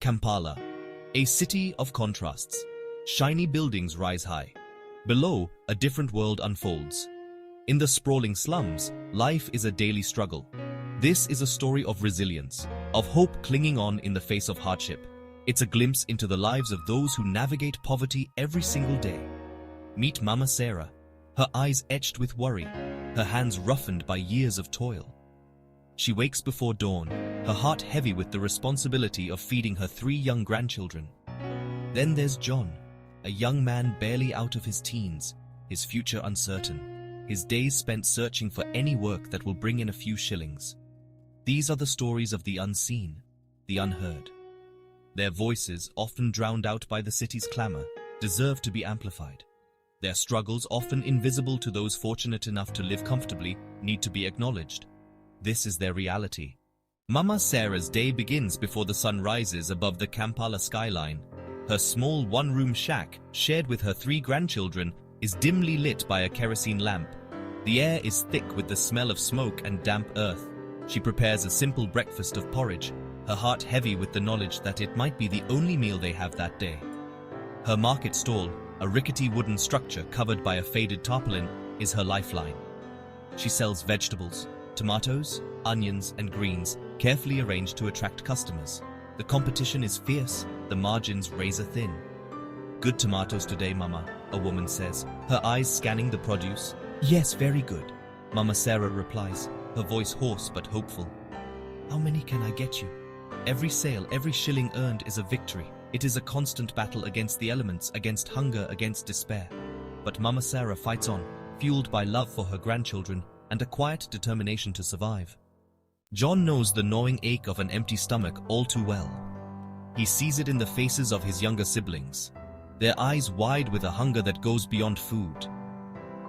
Kampala, a city of contrasts. Shiny buildings rise high. Below, a different world unfolds. In the sprawling slums, life is a daily struggle. This is a story of resilience, of hope clinging on in the face of hardship. It's a glimpse into the lives of those who navigate poverty every single day. Meet Mama Sarah, her eyes etched with worry, her hands roughened by years of toil. She wakes before dawn, her heart heavy with the responsibility of feeding her 3 young grandchildren. Then there's John, a young man barely out of his teens, his future uncertain, his days spent searching for any work that will bring in a few shillings. These are the stories of the unseen, the unheard. Their voices, often drowned out by the city's clamor, deserve to be amplified. Their struggles, often invisible to those fortunate enough to live comfortably, need to be acknowledged. This is their reality. Mama Sarah's day begins before the sun rises above the Kampala skyline. Her small one-room shack, shared with her 3 grandchildren, is dimly lit by a kerosene lamp. The air is thick with the smell of smoke and damp earth. She prepares a simple breakfast of porridge, her heart heavy with the knowledge that it might be the only meal they have that day. Her market stall, a rickety wooden structure covered by a faded tarpaulin, is her lifeline. She sells vegetables, tomatoes, onions, and greens, carefully arranged to attract customers. The competition is fierce, the margins razor thin. "Good tomatoes today, Mama," a woman says, her eyes scanning the produce. "Yes, very good," Mama Sarah replies, her voice hoarse but hopeful. "How many can I get you?" Every sale, every shilling earned is a victory. It is a constant battle against the elements, against hunger, against despair. But Mama Sarah fights on, fueled by love for her grandchildren and a quiet determination to survive. John knows the gnawing ache of an empty stomach all too well. He sees it in the faces of his younger siblings, their eyes wide with a hunger that goes beyond food.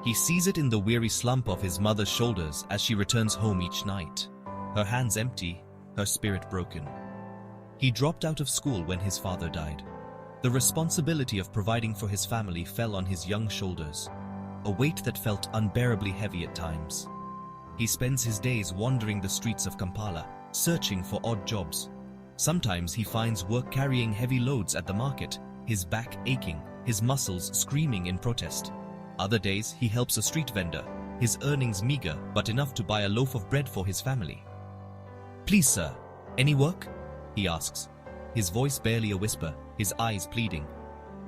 He sees it in the weary slump of his mother's shoulders as she returns home each night, her hands empty, her spirit broken. He dropped out of school when his father died. The responsibility of providing for his family fell on his young shoulders, a weight that felt unbearably heavy at times. He spends his days wandering the streets of Kampala, searching for odd jobs. Sometimes he finds work carrying heavy loads at the market, his back aching, his muscles screaming in protest. Other days he helps a street vendor, his earnings meager but enough to buy a loaf of bread for his family. "Please, sir, any work?" he asks, his voice barely a whisper, his eyes pleading.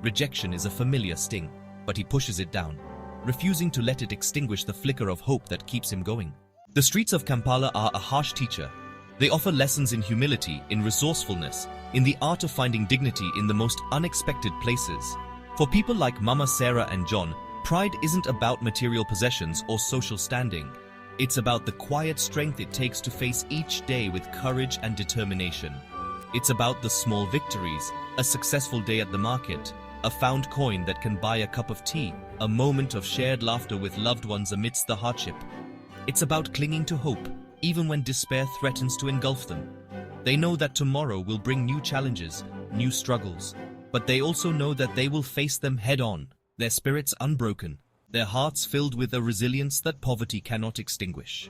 Rejection is a familiar sting, but he pushes it down, refusing to let it extinguish the flicker of hope that keeps him going. The streets of Kampala are a harsh teacher. They offer lessons in humility, in resourcefulness, in the art of finding dignity in the most unexpected places. For people like Mama Sarah and John, pride isn't about material possessions or social standing. It's about the quiet strength it takes to face each day with courage and determination. It's about the small victories, a successful day at the market, a found coin that can buy a cup of tea, a moment of shared laughter with loved ones amidst the hardship. It's about clinging to hope, even when despair threatens to engulf them. They know that tomorrow will bring new challenges, new struggles, but they also know that they will face them head-on, their spirits unbroken, their hearts filled with a resilience that poverty cannot extinguish.